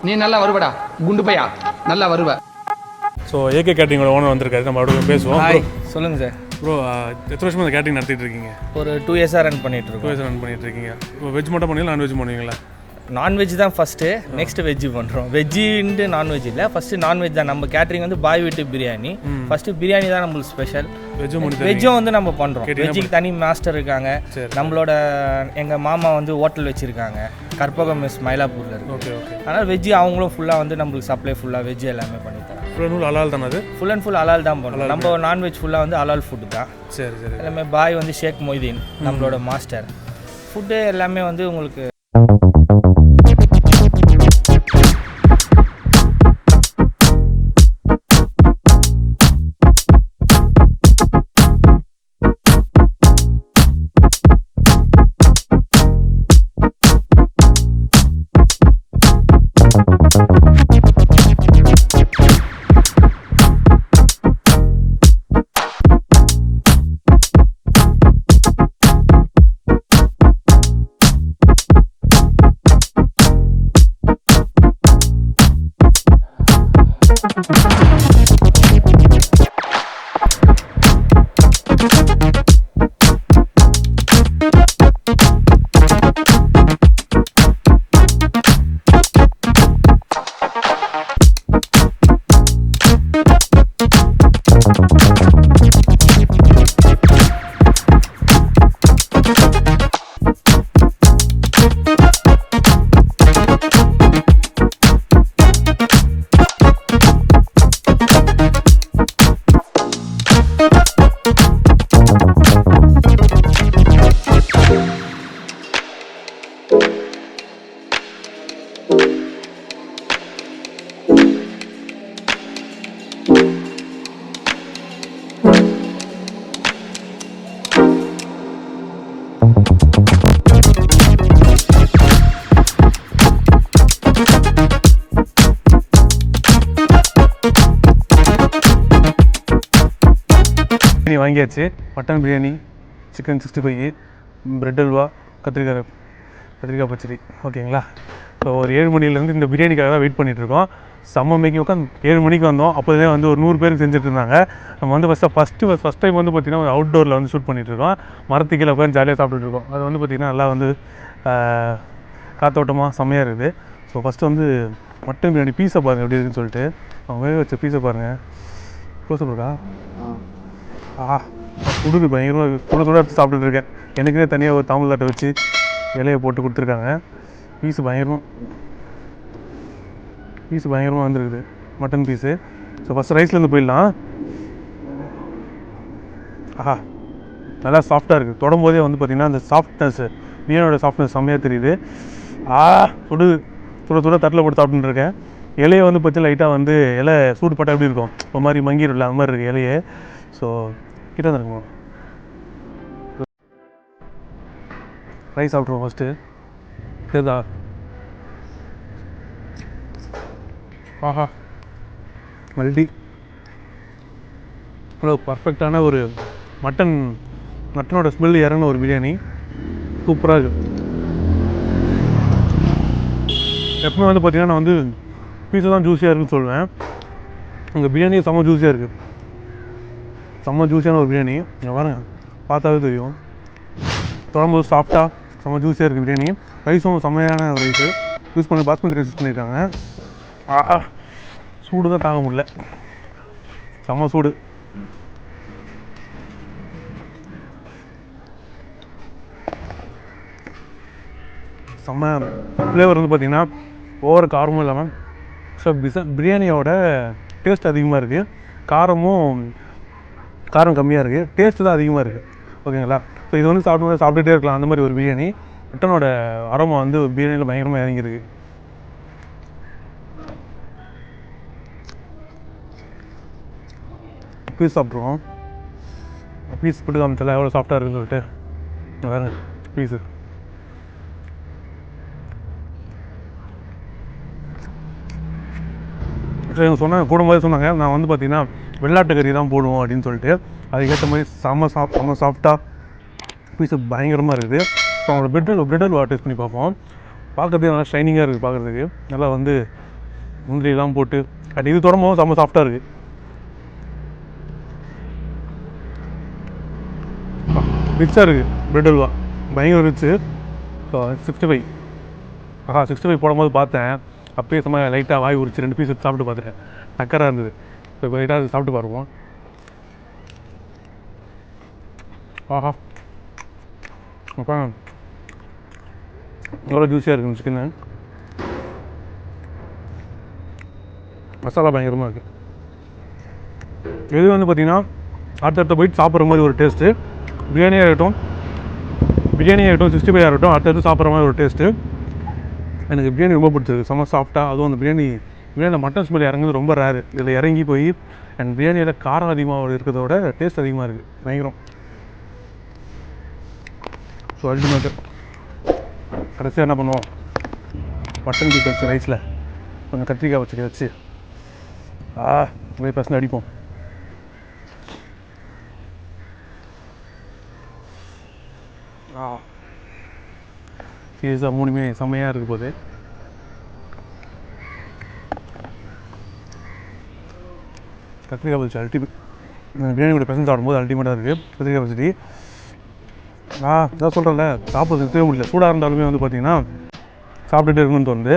நீ நல்லா வருவடா குண்டு பையா, நல்லா வருவ. ஸோ ஏகே கேட்டரிங்கோட ஓனர் வந்திருக்காரு, நம்ம அப்படியே பேசுவோம். ஹாய், சொல்லுங்கள் சார். ப்ரோ எத்தனை வருஷமாக அந்த கேட்டரிங் நடத்திட்டு இருக்கீங்க? ஒரு 2 இயர்ஸாக ரன் பண்ணிகிட்ருக்கோம். 2 இயர்ஸ் ரன் பண்ணிட்டு இருக்கீங்க. இப்போ வெஜ் மட்டும் பண்ணுவீங்களா, நான்வெஜ் பண்ணுவீங்களா? நான்வெஜ் தான் ஃபஸ்ட்டு, நெக்ஸ்ட் வெஜ்ஜு பண்ணுறோம். வெஜ்ஜுன்ட்டு நான்வெஜ் இல்லை, ஃபஸ்ட்டு நான்வெஜ் தான். நம்ம கேட்டரிங் வந்து பாய் வீட்டு பிரியாணி. ஃபஸ்ட்டு பிரியாணி தான் நம்மளுக்கு ஸ்பெஷல். வெஜ்ஜும் வந்து நம்ம பண்ணுறோம். வெஜ்ஜுக்கு தனி மாஸ்டர் இருக்காங்க. நம்மளோட எங்கள் மாமா வந்து ஹோட்டல் வச்சுருக்காங்க, கற்பகம் மெஸ் மயிலாப்பூரில் இருக்குது. Okay okay. அதனால் வெஜ்ஜு அவங்களும் ஃபுல்லாக வந்து நம்மளுக்கு சப்ளை ஃபுல்லாக வெஜ்ஜு எல்லாமே பண்ணித்தராங்க. ஃபுல் அண்ட் ஃபுல் அலால் தானே? அது ஃபுல் அண்ட் ஃபுல் அலால் தான் பண்ணுறோம். நம்ம நான்வெஜ் ஃபுல்லாக வந்து அலால் ஃபுட்டு தான். சரி சரி. எல்லாமே பாய் வந்து ஷேக் மொய்தீன் நம்மளோட மாஸ்டர். ஃபுட்டு எல்லாமே வந்து உங்களுக்கு வாங்கியாச்சு. Mutton biryani, chicken 65, bread halwa, கத்திரிக்காய் பச்சடி. ஓகேங்களா? ஸோ ஒரு 7 மணிலேருந்து இந்த பிரியாணிக்காக தான் வெயிட் பண்ணிகிட்ருக்கோம். செம்ம மேக்கிங் உட்காந்து 7 மணிக்கு வந்தோம். அப்போதே வந்து ஒரு 100 பேருக்கு செஞ்சுட்டு இருந்தாங்க. நம்ம வந்து ஃபஸ்ட் டைம் வந்து பார்த்திங்கன்னா ஒரு அவுட்டோரில் வந்து ஷூட் பண்ணிகிட்ருக்கோம். மரத்துக்கீழே உட்காந்து ஜாலியாக சாப்பிட்டுருக்கோம். அது வந்து பார்த்திங்கன்னா நல்லா வந்து காத்தோட்டமாக செம்மையாக இருக்குது. ஸோ ஃபஸ்ட்டு வந்து மட்டன் பிரியாணி பீஸை பாருங்கள் எப்படி இருக்குன்னு சொல்லிட்டு. அவங்க வேக வச்ச பீஸை பாருங்கள். க்ளோஸ்அப் இருக்கா? சுடுது பயங்கரமாக சுட எடுத்து சாப்பிட்டுருக்கேன். எனக்குன்னே தனியாக ஒரு தாம்பூல் தட்டை வச்சு இலையை போட்டு கொடுத்துருக்காங்க. பீஸு பயங்கரமாக வந்துருக்குது மட்டன் பீஸு. ஸோ ஃபஸ்ட் ரைஸ்லேருந்து போயிடலாம். நல்லா சாஃப்டாக இருக்குது. தொடும்போதே வந்து பார்த்திங்கன்னா அந்த சாஃப்ட்னஸ்ஸு, பிரியாணியோட சாஃப்ட்னஸ் செம்மையாக தெரியுது. சுட தட்டில் போட்டு சாப்பிட்டுருக்கேன். இலையை வந்து பார்த்திங்கன்னா லைட்டாக வந்து இலை சூடு பட்டா எப்படி இருக்கும், ஒரு மாதிரி மங்கிடும்ல, அந்த மாதிரி இருக்குது இலையே. ஸோ கிட்ட தான் இருக்குமா ரைஸ் சாப்பிட்ருவோம் ஃபஸ்ட்டு. சரிதா? அவ்வளோ பர்ஃபெக்டான ஒரு மட்டனோட ஸ்மெல் இறங்கின ஒரு பிரியாணி. சூப்பராக இருக்குது. எப்பவுமே வந்து பார்த்திங்கன்னா நான் வந்து பீஸா தான் ஜூஸியாக இருக்குன்னு சொல்லுவேன். உங்கள் பிரியாணி செம்ம ஜூஸியாக இருக்குது. செம்ம ஜூஸியான ஒரு பிரியாணி. இங்கே பாருங்க, பார்த்தாவே தெரியும். தொடங்கும்போது சாஃப்டாக செம்ம ஜூஸியாக இருக்குது பிரியாணி. ரைஸும் செம்மையான ரைஸு யூஸ் பண்ணி பாஸ்மதி ரைஸ் யூஸ் பண்ணியிருக்காங்க. சூடு தான் தாங்க முடியல, செம்ம சூடு. செம்ம ஃப்ளேவர் வந்து பார்த்திங்கன்னா ஓவர் காரமும் இல்லாமல், ஸோ பிரியாணியோட டேஸ்ட் அதிகமாக இருக்குது. காரம் கம்மியாக இருக்குது, டேஸ்ட்டு தான் அதிகமாக இருக்குது. ஓகேங்களா? ஸோ இது வந்து சாப்பிட்டுட்டே இருக்கலாம் அந்த மாதிரி ஒரு பிரியாணி. மட்டனோட அரோமா வந்து பிரியாணியில் பயங்கரமாக இறங்கியிருக்கு. பீஸ் சாப்பிட்ருவோம். பீஸ் போட்டு காமிச்சல எவ்வளோ சாஃப்டாக இருக்குன்னு சொல்லிட்டு. வேறு பீஸு இவங்க கூடும்போது சொன்னாங்க, நான் வந்து பார்த்திங்கன்னா வெள்ளாட்டு கறி தான் போடுவோம் அப்படின்னு சொல்லிட்டு. அதுக்கேற்ற மாதிரி செம்ம சாஃப்டாக பீஸு பயங்கரமாக இருக்குது. ஸோ அவங்களோட பிரெட் அல்வா டேஸ்ட் பண்ணி பார்ப்போம். பார்க்குறதுக்கு நல்லா ஷைனிங்காக இருக்குது, பார்க்குறதுக்கு நல்லா வந்து முந்திரியெல்லாம் போட்டு அது இது தொடமும் செம்ம சாஃப்டாக இருக்குது. ரிச்சாக இருக்குது பிரெட் அல்வா, பயங்கர ரிச்சு. ஸோ 65 65 போடும்போது பார்த்தேன், அப்பயே சும்மா லைட்டாக வாய் உரிச்சு 2 பீஸ் எடுத்து சாப்பிட்டு பார்த்துட்டேன், டக்கராக இருந்தது. ஸோ இப்போ லைட்டாக அது சாப்பிட்டு பாருவோம். ஆஹா அப்பா எவ்வளோ ஜூஸியாக இருக்குது சிக்கனு. மசாலா பயங்கரமாக இருக்குது. இது வந்து பார்த்திங்கன்னா அடுத்தடுத்த போயிட்டு சாப்பிட்ற மாதிரி ஒரு டேஸ்ட்டு. பிரியாணியாக இருக்கட்டும் 65 இருக்கட்டும் அடுத்தடுத்து சாப்பிட்ற மாதிரி ஒரு டேஸ்ட்டு. எனக்கு பிரியாணி ரொம்ப பிடிச்சிருக்கு, செம்ம சாஃப்டாக. அதுவும் அந்த பிரியாணியில் மட்டன் ஸ்மெல் இறங்குறது ரொம்ப ரேரு. இதில் இறங்கி போய் அண்ட் பிரியாணியில் காரம் அதிகமாக இருக்கிறதோட டேஸ்ட் அதிகமாக இருக்குது, பயங்கரம். So ultimate. கடைசியாக என்ன பண்ணுவோம், மட்டன் பீஸ் வச்சு ரைஸில் கொஞ்சம் கத்திரிக்காய் பச்சடி வச்சு அப்படியே பசங்க அடிப்போம். சீரியஸாக 3மே செம்மையாக இருக்குது போது. கத்திரிக்காய் பச்சடி அல்டிமேட். பிரியாணி கூட பசங்க சாப்பிடும்போது அல்டிமேட்டாக இருக்குது கத்திரிக்காய் பச்சடி. இதான் சொல்கிறேன்ல, சாப்பிட்றது நிறுத்தவே முடியல. சூடாக இருந்தாலுமே வந்து பார்த்திங்கன்னா சாப்பிட்டுட்டே இருக்குன்னு தோணுது.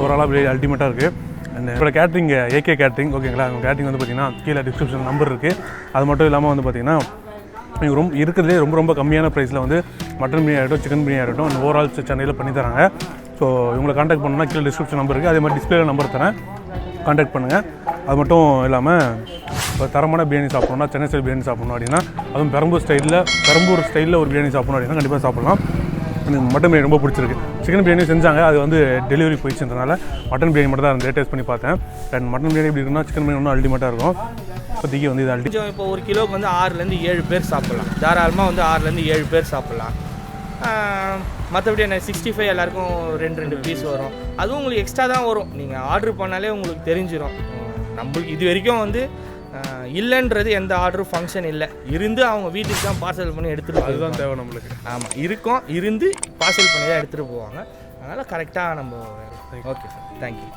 ஓவராலாக பிரியாணி அல்டிமேட்டாக இருக்குது. அண்ட் இப்போ கேட்ரிங் ஏகே கேட்ரிங் ஓகேங்களா. அவங்க கேட்ரிங் வந்து பார்த்திங்கன்னா கீழே டிஸ்கிரிப்ஷன் நம்பர் இருக்குது. அது மட்டும் இல்லாமல் வந்து பார்த்திங்கன்னா நீங்கள் இருக்கிறதுலே ரொம்ப கம்மியான ப்ரைஸில் வந்து மட்டன் பிரியாணி ஆகட்டும் சிக்கன் பிரியாணி ஆகட்டும் அந்த ஓவரால் சென்னையில் பண்ணி தராங்க. ஸோ இவங்களை காண்டாக்ட் பண்ணணும்னா கீழே டிஸ்கிரிப்ஷன் நம்பர் இருக்குது, அதே மாதிரி டிஸ்பிளேல நம்பர் தரேன், காண்டாக்ட் பண்ணுங்கள். அது மட்டும் இல்லாமல் இப்போ தரமான பிரியாணி சாப்பிட்ணுன்னா சென்னை ஸ்டைல் பிரியாணி சாப்பிட்ணும் அப்படின்னா, அதுவும் பெரம்பூர் ஸ்டைலில் ஒரு பிரியாணி சாப்பிட்ணும் அப்படின்னா கண்டிப்பாக சாப்பிட்லாம். எனக்கு மட்டன் பிரியாணி ரொம்ப பிடிச்சிருக்கு. சிக்கன் பிரியாணி செஞ்சாங்க, அது வந்து டெலிவரி போயிடுச்சுன்றனால மட்டன் பிரியாணி மட்டும் தான் டேஸ்ட் பண்ணி பார்த்தேன். அண்ட் மட்டன் பிரியாணி எப்படி இருக்குன்னா சிக்கன் பிரியாணி ஒன்றும் அல்டிமேட்டாக இருக்கும். இப்போதைக்கு வந்து இது கொஞ்சம் இப்போ ஒரு கிலோவுக்கு வந்து 6லேருந்து 7 பேர் சாப்பிட்லாம், தாராளமாக வந்து 6லேருந்து 7 பேர் சாப்பிட்லாம். மற்றபடி என்ன 65 எல்லாருக்கும் 2 பீஸ் வரும். அதுவும் உங்களுக்கு எக்ஸ்ட்ரா தான் வரும், நீங்கள் ஆர்டர் பண்ணாலே உங்களுக்கு தெரிஞ்சிடும். நம்மளுக்கு இது வரைக்கும் வந்து இல்லைன்றது எந்த ஆர்டரும் ஃபங்க்ஷன் இல்லை. இருந்து அவங்க வீட்டுக்கு தான் பார்சல் பண்ணி எடுத்துகிட்டு போய் அதுதான் தேவை நம்மளுக்கு. ஆமாம் இருந்து பார்சல் பண்ணி தான் எடுத்துகிட்டு போவாங்க. அதனால் கரெக்டாக நம்ம ஓகே சார், தேங்க்யூ.